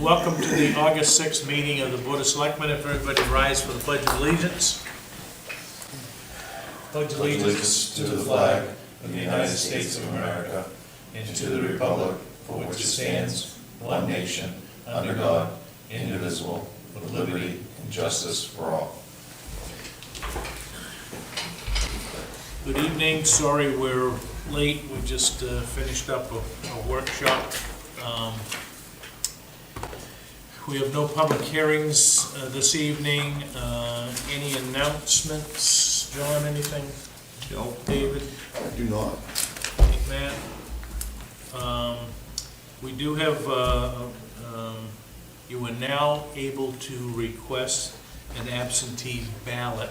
Welcome to the August 6th meeting of the Board of Selectmen. If everybody rise for the Pledge of Allegiance. Pledge of Allegiance to the flag of the United States of America and to the republic for which it stands, one nation, under God, indivisible, with liberty and justice for all. Good evening. Sorry we're late. We just finished up a workshop. We have no public hearings this evening. Any announcements? John, anything? No. David? I do not. Matt? We do have, you are now able to request an absentee ballot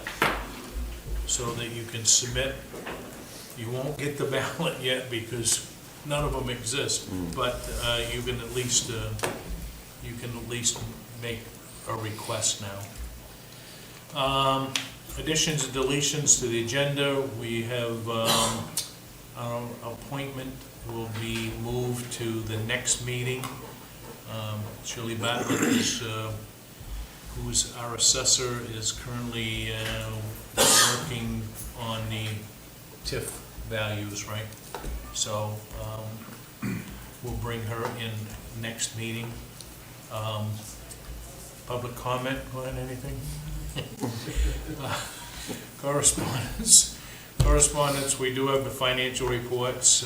so that you can submit. You won't get the ballot yet because none of them exist, but you can at least make a request now. Additions and deletions to the agenda. We have our appointment will be moved to the next meeting. Shirley Bartlett is, who's our assessor, is currently working on the TIF values, right? So we'll bring her in next meeting. Public comment on anything? Correspondence. Correspondence, we do have the financial reports.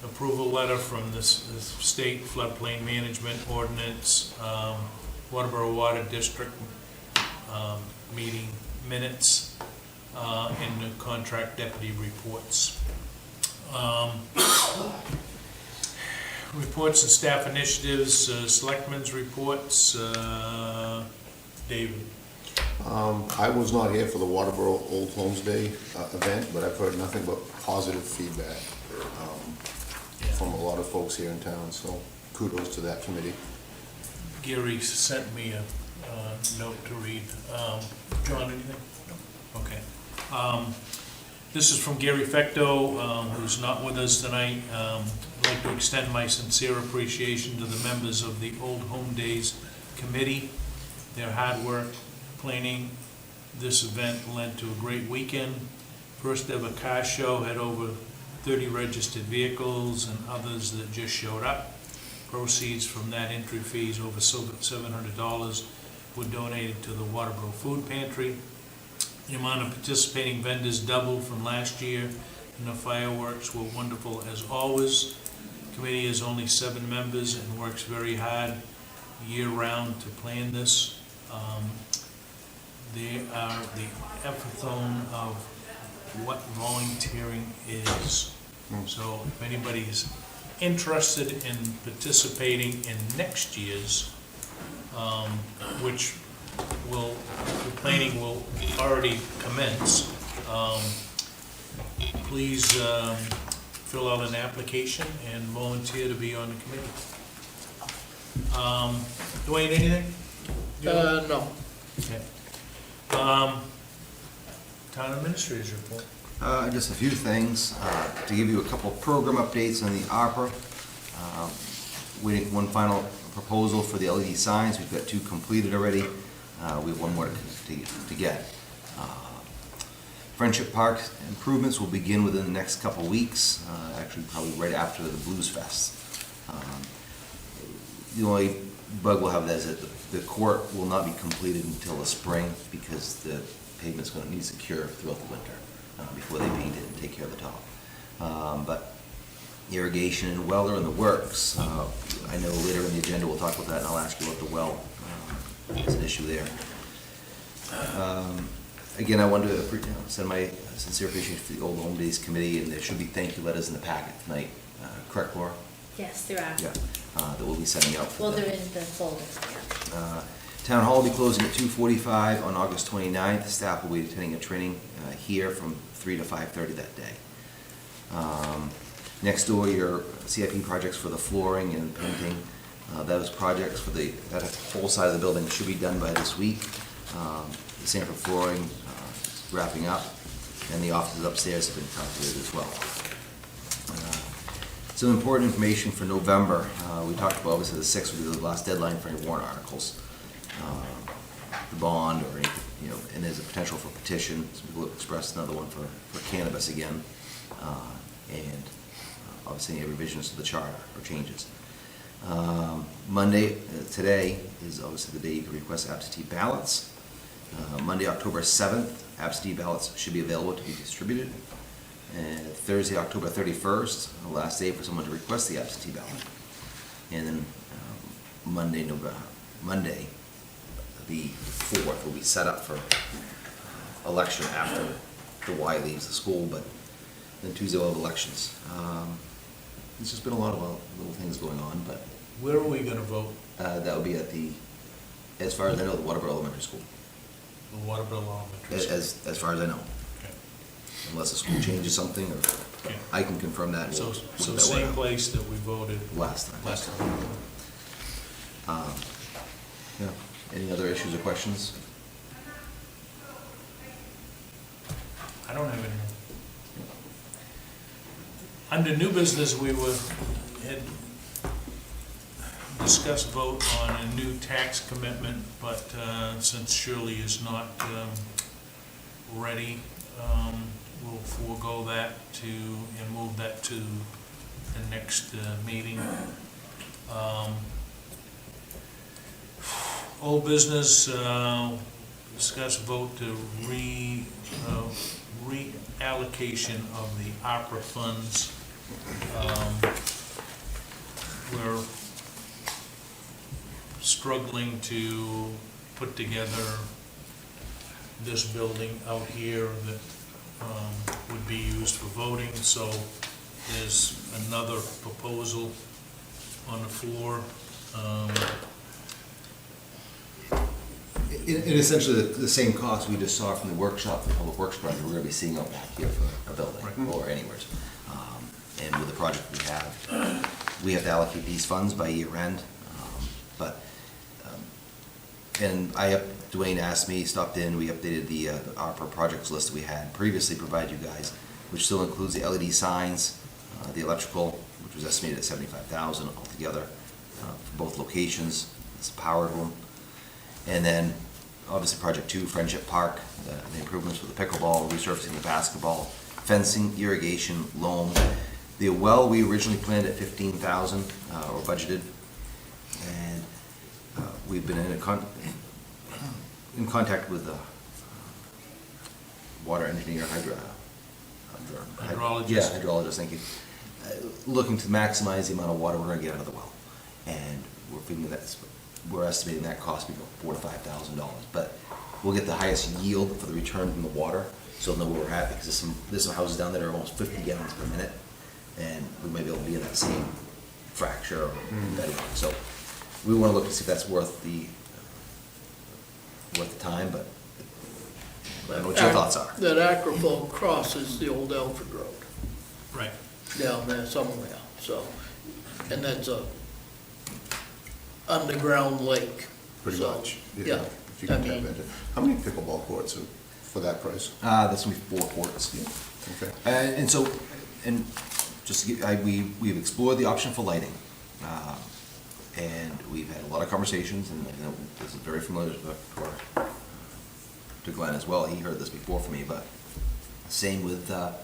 Approval letter from the state floodplain management ordinance, Waterboro Water District meeting minutes, and the contract deputy reports. Reports and staff initiatives, selectmen's reports. David. I was not here for the Waterboro Old Homes Day event, but I've heard nothing but positive feedback from a lot of folks here in town, so kudos to that committee. Gary sent me a note to read. John, anything? No. Okay. This is from Gary Fecto, who's not with us tonight. I'd like to extend my sincere appreciation to the members of the Old Home Days Committee. Their hard work planning this event led to a great weekend. First ever car show had over 30 registered vehicles and others that just showed up. Proceeds from that entry fees, over $700, were donated to the Waterboro Food Pantry. The amount of participating vendors doubled from last year, and the fireworks were wonderful as always. The committee has only 7 members and works very hard year-round to plan this. They are the epitome of what volunteering is. So if anybody's interested in participating in next year's, which will, the planning will already commence, please fill out an application and volunteer to be on the committee. Dwayne, anything? No. Okay. Town administrator's report. Just a few things. To give you a couple program updates on the ARPA. Waiting for one final proposal for the LED signs. We've got 2 completed already. We have 1 more to get. Friendship Park improvements will begin within the next couple weeks, actually probably right after the Blues Fest. The only bug we'll have is that the court will not be completed until the spring because the pavement's going to need to cure throughout the winter before they paint it and take care of the top. But irrigation and well are in the works. I know later in the agenda we'll talk about that, and I'll ask you about the well. There's an issue there. Again, I wanted to send my sincere appreciation to the Old Home Days Committee, and there should be thank you letters in the packet tonight. Correct, Laura? Yes, there are. Yeah, that we'll be sending out. Well, they're in the folders. Town Hall will be closing at 2:45 on August 29th. Staff will be attending a training here from 3 to 5:30 that day. Next door, your CIP projects for the flooring and painting. Those projects for that whole side of the building should be done by this week. The same for flooring, wrapping up, and the offices upstairs have been calculated as well. Some important information for November. We talked about, obviously, the 6th would be the last deadline for any warrant articles. The bond or any, and there's a potential for petition. So we'll express another one for cannabis again. And obviously any revisions to the charter or changes. Monday, today, is obviously the day you can request absentee ballots. Monday, October 7th, absentee ballots should be available to be distributed. And Thursday, October 31st, the last day for someone to request the absentee ballot. And then Monday, the 4th, will be set up for election after the Y leaves the school, but then Tuesday we'll have elections. There's just been a lot of little things going on, but Where are we gonna vote? that would be at the, as far as I know, the Waterboro Elementary School, The Waterboro Elementary School? as far as I know. Okay. Unless the school changes something, or Okay. I can confirm that. So, We'll so get that word same out. place that we voted Last time. last time. Yeah. Any other issues or questions? I don't have any. Under new business, had discussed vote on a new tax commitment, but since Shirley is not ready, we'll forego that and move that to the next meeting. Old business, discuss vote to reallocation of the ARPA funds. We're struggling to put together this building out here that would be used for voting, so there's another proposal on the floor. In essentially the same cost we just saw from the workshop, the public works project, we're gonna be seeing out back here for a building or anywhere. And with the project we have to allocate these funds by year end. And Dwayne asked me, stopped in, we updated the ARPA projects list that we had previously provided you guys, which still includes the LED signs, the electrical, which was estimated at $75,000 altogether for both locations. It's the power room. And then, obviously, Project 2, Friendship Park, the improvements with the pickleball, resurfacing the basketball, fencing, irrigation, loam. The well, we originally planned at $15,000, or budgeted, and we've been in contact with the water engineer, Hydrologist. Yeah, hydrologist, thank you. Looking to maximize the amount of water we're gonna get out of the well. And we're estimating that cost to be about $4,000 to $5,000. But we'll get the highest yield for the return from the water, so we'll know where we're at, because there's some houses down there that are almost 50 gallons per minute, and we might be able to be in that same fracture or bedrock. So we want to look to see if that's worth the time, but I don't know what your thoughts are. That Acrophone crosses the old Elford Road Right. down there somewhere, so, and that's a underground lake. Pretty So, much. Yeah, If you can I tap mean, into. How many pickleball courts are for that price? That's gonna be 4 courts. Okay. And so, and just to get, we've explored the option for lighting. And we've had a lot of conversations, and this is very familiar to Glenn as well. He heard this before from me, but same with the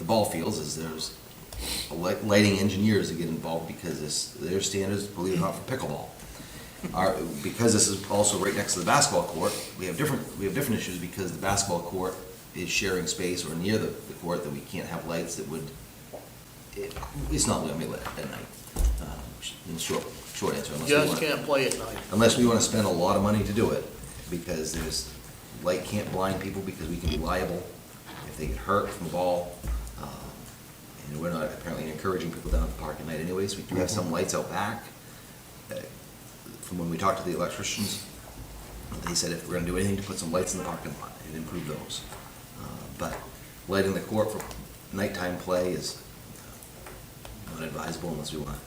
ball fields, is there's lighting engineers that get involved because their standards, believe it or not, for pickleball. Because this is also right next to the basketball court, we have different issues, because the basketball court is sharing space or near the court, that we can't have lights that would, it's not gonna be lit at night. In short answer, just can't play at night. unless we wanna spend a lot of money to do it, because light can't blind people, because we can be liable if they get hurt from the ball. And we're not apparently encouraging people down at the park at night anyways. We do have some lights out back. From when we talked to the electricians, they said if we're gonna do anything, to put some lights in the parking lot and improve those. But lighting the court for nighttime play is not advisable unless we wanna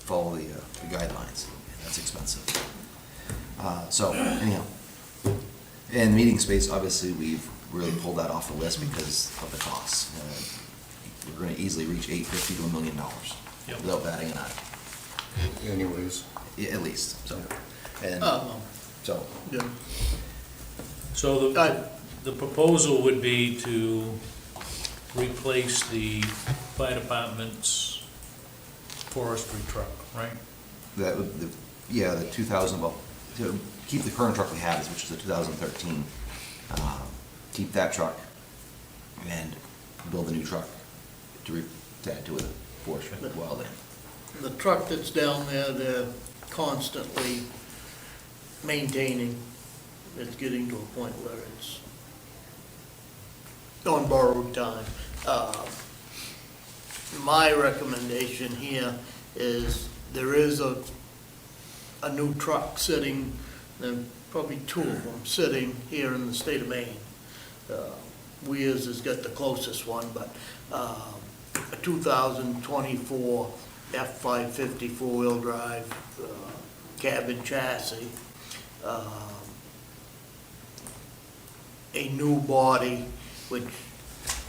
follow the guidelines, and that's expensive. So anyhow, and meeting space, obviously, we've really pulled that off the list because of the costs. we're gonna easily reach $850 to $1 million Yep. without batting an eye, Anyways, at least, so. And so, Yeah. So I- the proposal would be to replace the fire department's forestry truck, right? that would, the 2000, well, to keep the current truck we have, which is a 2013, keep that truck and build a new truck to add to it, forestry, wildland. The truck that's down there, they're constantly maintaining. It's getting to a point where it's on borrowed time. My recommendation here is there is a new truck sitting, and probably two of them sitting here in the state of Maine. Weers has got the closest one, but a 2024 F-550 four-wheel drive cabin chassis, a new body, which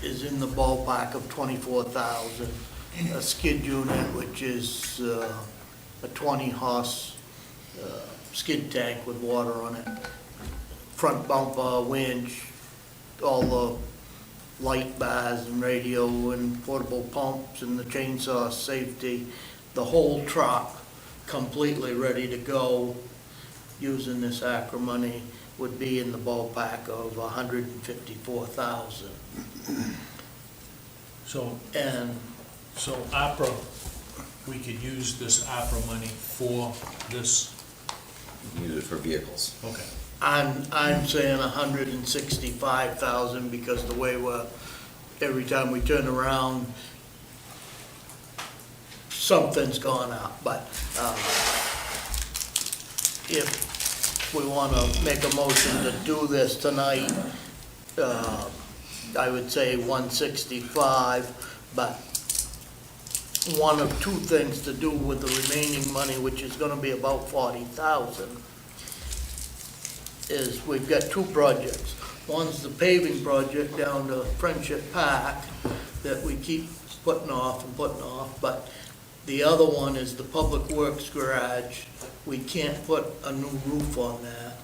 is in the ballpark of 24,000, a skid unit, which is a 20-horse skid tank with water on it, front bumper, winch, all the light bars and radio and portable pumps and the chainsaw safety, the whole truck completely ready to go using this ARPA money would be in the ballpark of 154,000. So, And so ARPA, we could use this ARPA money for this, Use it for vehicles. okay. I'm saying 165,000 because the way every time we turn around, something's gone up, but if we want to make a motion to do this tonight, I would say 165, but one of two things to do with the remaining money, which is going to be about 40,000, is we've got two projects. One's the paving project down to Friendship Park that we keep putting off, but the other one is the Public Works Garage. We can't put a new roof on that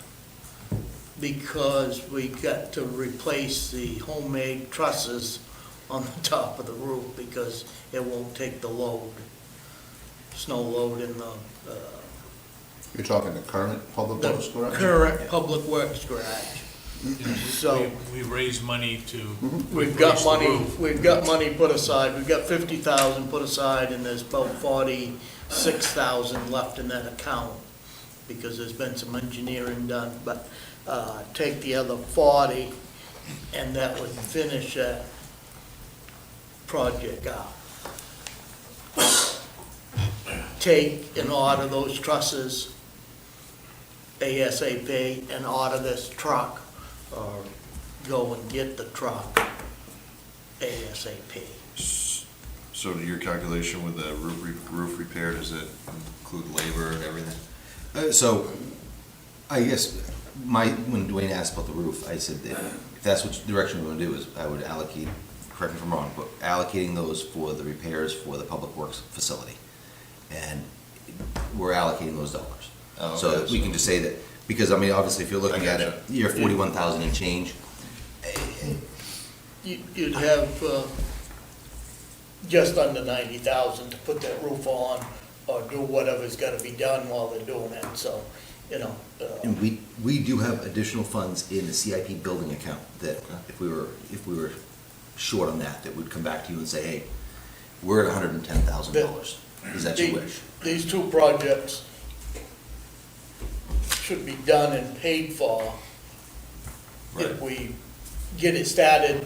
because we got to replace the homemade trusses on the top of the roof because it won't take the load, snow load in the you're talking the current public works garage? current Public Works Garage. So We raised money to we've replace got the money, roof. we've got money put aside, we've got 50,000 put aside, and there's about 46,000 left in that account because there's been some engineering done, but take the other 40 and that would finish that project out. Take and order those trusses ASAP and order this truck, or go and get the truck ASAP. So to your calculation with the roof repair, does it include labor and everything? So, I guess, when Dwayne asked about the roof, I said that if that's what direction we're gonna do, is I would allocate, correct me if I'm wrong, but allocating those for the repairs for the Public Works facility. And we're allocating those dollars. Oh, okay. So that we can just say that, because, I mean, obviously, if you're looking at it, gotcha. you're 41,000 and change. You'd have just under 90,000 to put that roof on or do whatever's gotta be done while they're doing it, so, you know. And we do have additional funds in the CIP building account that if we were short on that would come back to you and say, hey, we're at $110,000. Is that your wish? These two projects should be done and paid for if we get it started.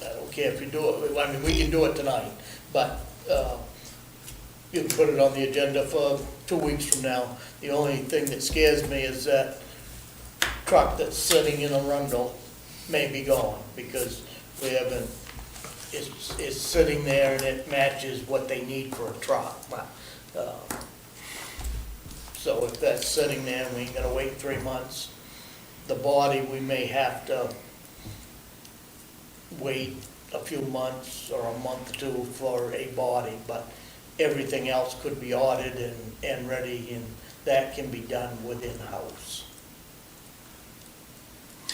I don't care if you do it, I mean, we can do it tonight, but you can put it on the agenda for 2 weeks from now. The only thing that scares me is that truck that's sitting in Arundel may be gone because we haven't, it's sitting there and it matches what they need for a truck. But, so if that's sitting there and we ain't gonna wait 3 months, the body, we may have to wait a few months or a month or two for a body, but everything else could be ordered and ready, and that can be done within house.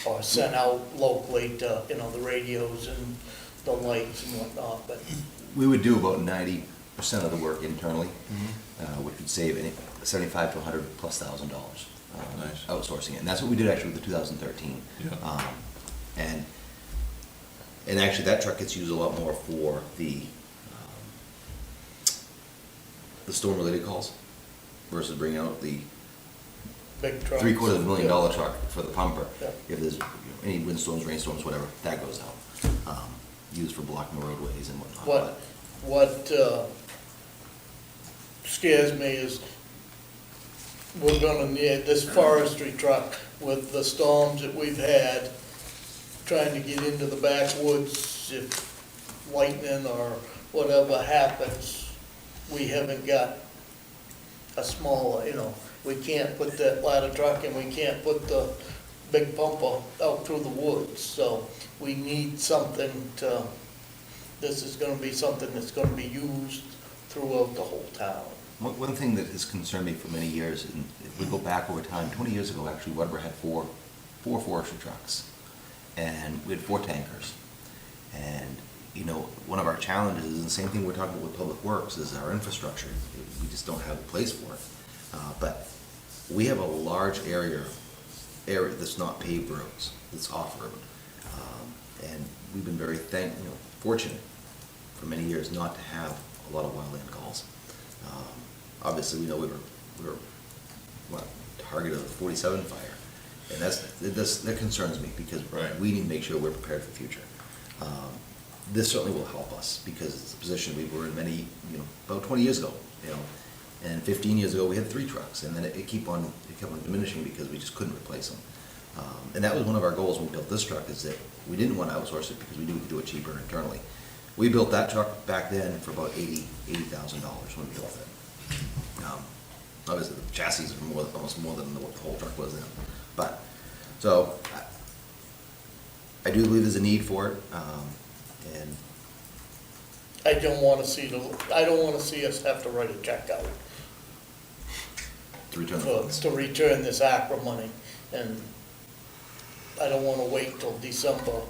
Or sent out locally to, the radios and the lights and whatnot, but We would do about 90% of the work internally, which would save $75 to $100,000+ Nice. outsourcing it. And that's what we did actually with the 2013. Yeah. And actually, that truck gets used a lot more for the storm-related calls versus bringing out the big trucks. $750,000 truck for the pumper. Yeah. If there's any windstorms, rainstorms, whatever, that goes out. Used for blocking the roadways and whatnot. What scares me is we're gonna need this forestry truck with the storms that we've had, trying to get into the backwoods if lightning or whatever happens. We haven't got a small, we can't put that ladder truck and we can't put the big pumper out through the woods. So we need something this is gonna be something that's gonna be used throughout the whole town. One thing that has concerned me for many years, and if we go back over time, 20 years ago, actually, Waterboro had four forestry trucks, and we had 4 tankers. And, one of our challenges, and the same thing we're talking about with Public Works, is our infrastructure. We just don't have a place for it. But we have a large area that's not paved roads, that's off-road. And we've been very fortunate for many years not to have a lot of wildland calls. Obviously, we know we were target of the 47 fire, and that concerns me, because Right. we need to make sure we're prepared for the future. This certainly will help us, because it's a position we were in about 20 years ago, and 15 years ago, we had 3 trucks, and then it kept on diminishing because we just couldn't replace them. And that was one of our goals when we built this truck, is that we didn't want to outsource it because we knew we could do it cheaper internally. We built that truck back then for about $80,000 when we built it. Obviously, the chassis are almost more than what the whole truck was then. But, so, I do believe there's a need for it, and I don't wanna see us have to write a check out to return the to funds. to return this ARPA money. And I don't wanna wait till December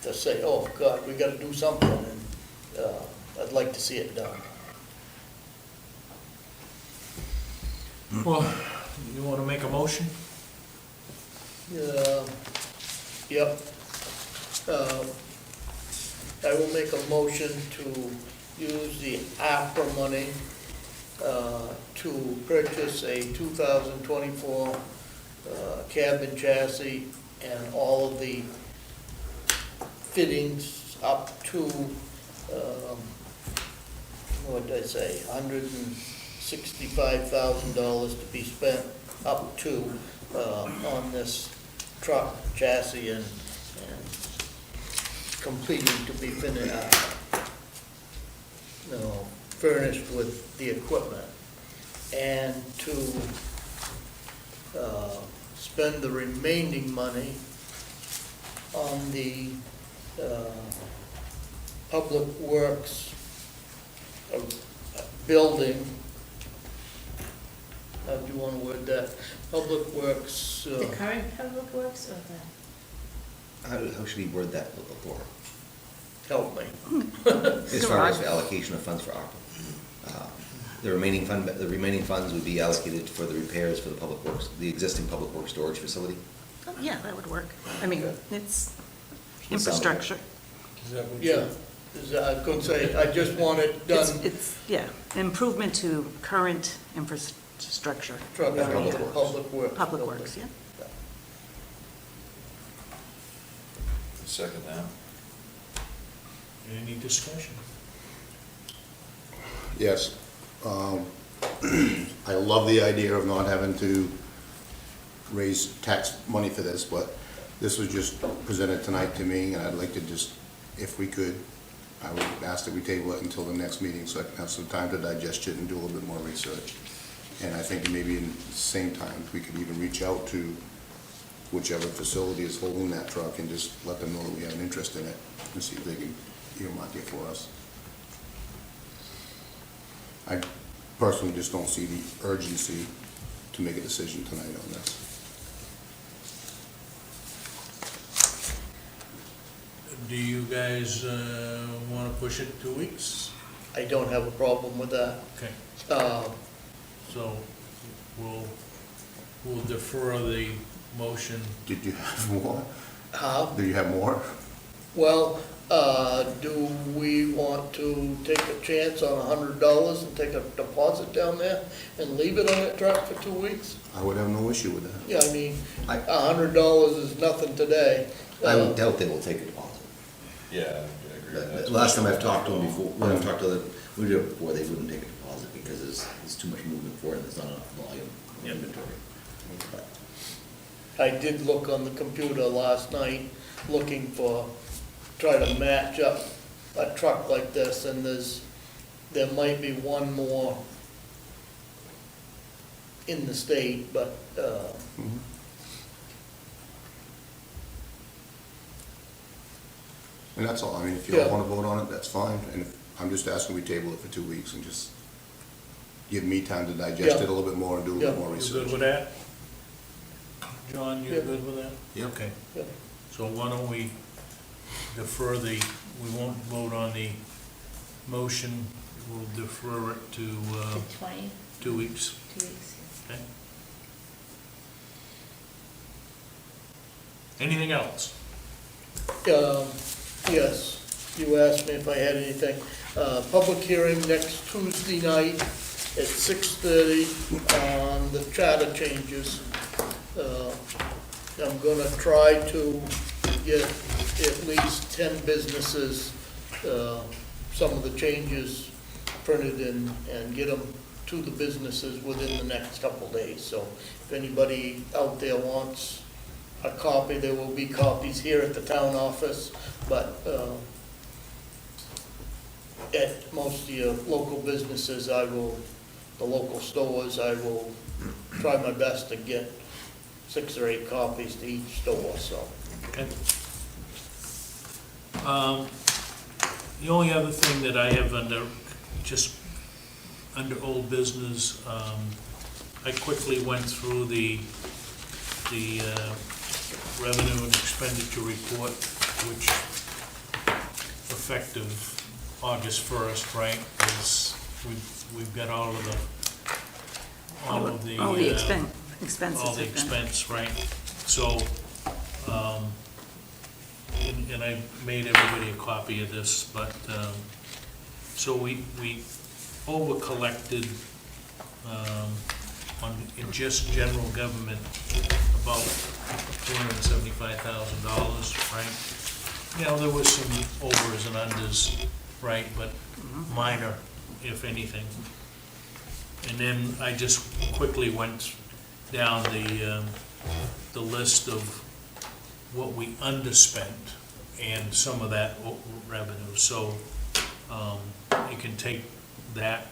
to say, oh, God, we gotta do something, and, I'd like to see it done. Well, you want to make a motion? Yep. I will make a motion to use the ARPA money to purchase a 2024 cabin chassis and all of the fittings up to, what did I say, $165,000 to be spent up to on this truck chassis and completing to be finished, furnished with the equipment, and to spend the remaining money on the Public Works building. How do you want to word that? Public Works, The current Public Works or the? How should he word that a little more? help me. As far as the allocation of funds for ARPA. The remaining funds would be allocated for the repairs for the Public Works, the existing Public Works storage facility. Oh, yeah, that would work. I mean, it's infrastructure. Is that what Yeah, I couldn't say, I just want it done. Yeah, improvement to current infrastructure. Truck Public Public Works. Works. Public Works, yeah. Second now. Any discussion? Yes. I love the idea of not having to raise tax money for this, but this was just presented tonight to me, and I'd like to just, if we could, I would ask that we table it until the next meeting, so I can have some time to digest it and do a little bit more research. And I think maybe in the same time, we could even reach out to whichever facility is holding that truck and just let them know that we have an interest in it, and see if they can earmark it for us. I personally just don't see the urgency to make a decision tonight on this. Do you guys want to push it 2 weeks? I don't have a problem with that. Okay, Uh, so we'll defer the motion. Did you have more? How? Do you have more? Well, do we want to take a chance on $100 and take a deposit down there and leave it on that truck for 2 weeks? I would have no issue with that. Yeah, I mean, I- $100 is nothing today. I would doubt they will take a deposit. Yeah, I agree with that. The last time I've talked to them before, when I've talked to them, we did it before, they wouldn't take a deposit because there's too much movement for it, and there's not enough volume in inventory. But I did look on the computer last night, looking for, try to match up a truck like this, and there might be one more in the state, but, Mhm. And that's all. I mean, if you all Yeah. want to vote on it, that's fine. And I'm just asking we table it for 2 weeks and just give me time to digest Yeah. it a little bit more and do a Yeah. little more You research. good with that? John, you Yeah. good with that? Yeah. Okay, yeah. so why don't we defer we won't vote on the motion, we'll defer it to The 20, 2 weeks, 2 weeks. okay? Anything else? Yes, you asked me if I had anything. Public hearing next Tuesday night at 6:30 on the charter changes. I'm gonna try to get at least 10 businesses, some of the changes printed and get them to the businesses within the next couple days. So if anybody out there wants a copy, there will be copies here at the town office, but at most of your local businesses, the local stores, I will try my best to get 6 or 8 copies to each store, so. Okay. The only other thing that I have under old business, I quickly went through the revenue and expenditure report, which effective August 1st, right, is, we've got all of the All the expenses. all the have been- expense, right? So, and I made everybody a copy of this, but, so we over-collected, in just general government, about $275,000, right? You know, there was some overs and unders, right, but minor, if anything. And then I just quickly went down the list of what we underspent and some of that revenue. So you can take that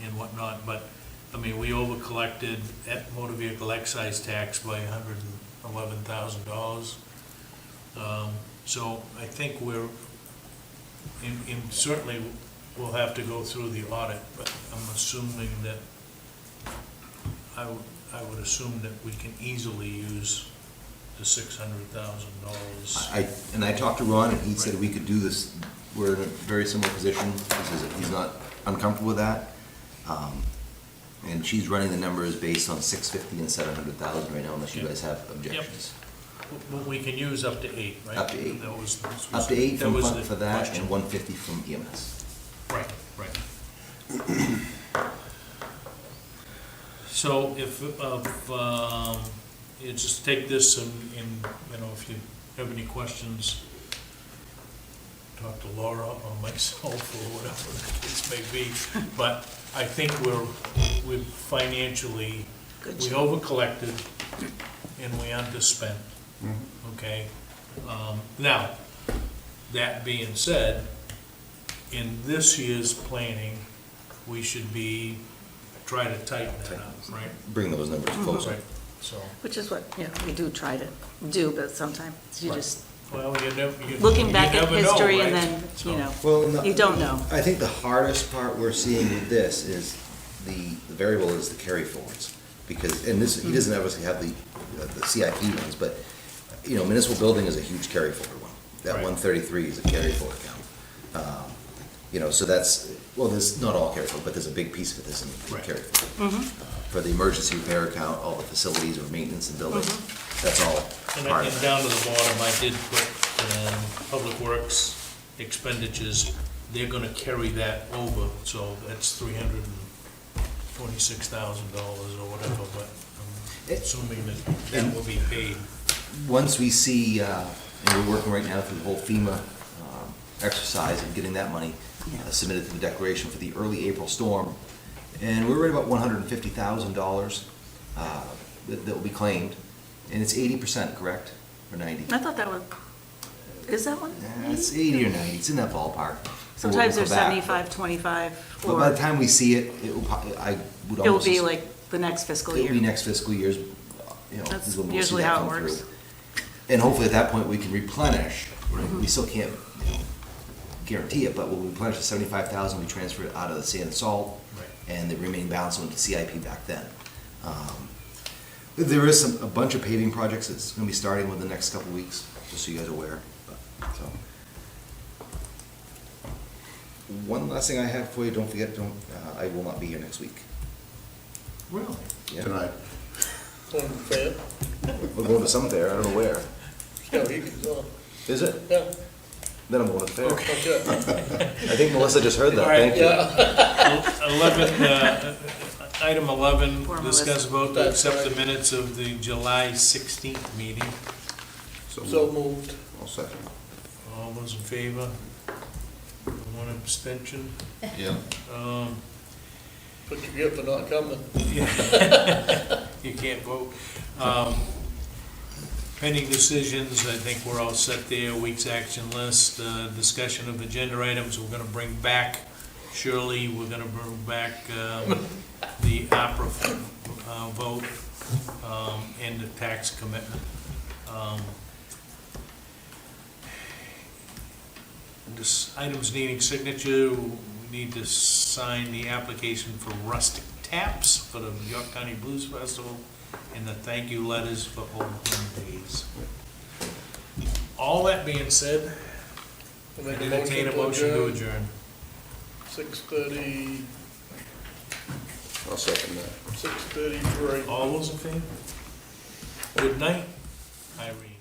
and whatnot, but, I mean, we over-collected at motor vehicle excise tax by $111,000. So I think we're, certainly we'll have to go through the audit, but I'm assuming that, I would assume that we can easily use the $600,000. I talked to Ron, and he said we could do this, we're in a very similar position, he's not uncomfortable with that. And she's running the numbers based on 650 and 700,000 right now, unless you Yep. guys have objections. But we can use up to 8, right? Up to 8. That was. Up to 8 that from was fund the for that, question. and 150 from EMS. Right, right. So if, you just take this and, you know, if you have any questions, talk to Laura or myself or whatever the case may be. But I think we're financially, Good we job. over-collected and we underspent, okay? Now, that being said, in this year's planning, we should try to tighten that up, right? Bring those numbers closer. Right, so, Which is what, we do try to do, but sometimes you Right. just Well, looking back you at never know, history right? and then, So- you know, Well, you don't know. I think the hardest part we're seeing with this is the variable is the carry forwards. Because, and this, he doesn't obviously have the CIP ones, but, you know, municipal building is a huge carry forward one. That Right. 133 is a carry forward count. You know, so that's, well, there's not all carry forward, but there's a big piece of it that's in Right. carry forward. For the emergency repair account, all the facilities or maintenance and building, that's all And part and of it. down to the bottom, I did put, Public Works expenditures, they're gonna carry that over, so that's $326,000 or whatever, but I'm assuming that will be paid. Once we see, and we're working right now through the whole FEMA exercise and getting that money submitted to the declaration for the early April storm, and we're right about $150,000 that will be claimed, and it's 80%, correct? Or 90? I thought that was, is that one? It's 80 or 90, it's in that ballpark. So we'll Sometimes go they're back. 75, 25, But by the or time we see it, it will, I would it will almost. be like the next fiscal It'll be year. next fiscal year's, you know, That's is when we'll see usually that how it come works. through. And hopefully at that point, we can replenish, we still can't guarantee it, but we'll replenish the 75,000, we transfer it out of the sand and salt, Right. and the remaining balance went to CIP back then. There is a bunch of paving projects that's gonna be starting within the next couple of weeks, just so you guys are aware, so. One last thing I have for you, don't forget, I will not be here next week. Really? Yeah. Tonight. Fair. We're going to some fair, I don't know where. Yeah, you can, Is it? yeah, Then I'm going to the fair. okay. I think Melissa just heard that, All right. thank you. Item 11, Poor discuss Melissa. vote to accept the minutes of the July 16th meeting. So moved. I'll second. All those in favor? One abstention. Yeah. What you get for not coming? You can't vote. Pending decisions, I think we're all set there. Week's action list, discussion of agenda items, we're gonna bring back, Shirley, we're gonna bring back the ARPA vote and the tax commitment. This items needing signature, we need to sign the application for rustic taps for the York County Blues Festival and the thank you letters for Old Home Days. All that being said, I Make a entertain a motion to adjourn. 6:30, I'll second that. 6:33. All those in favor? Good night, Irene.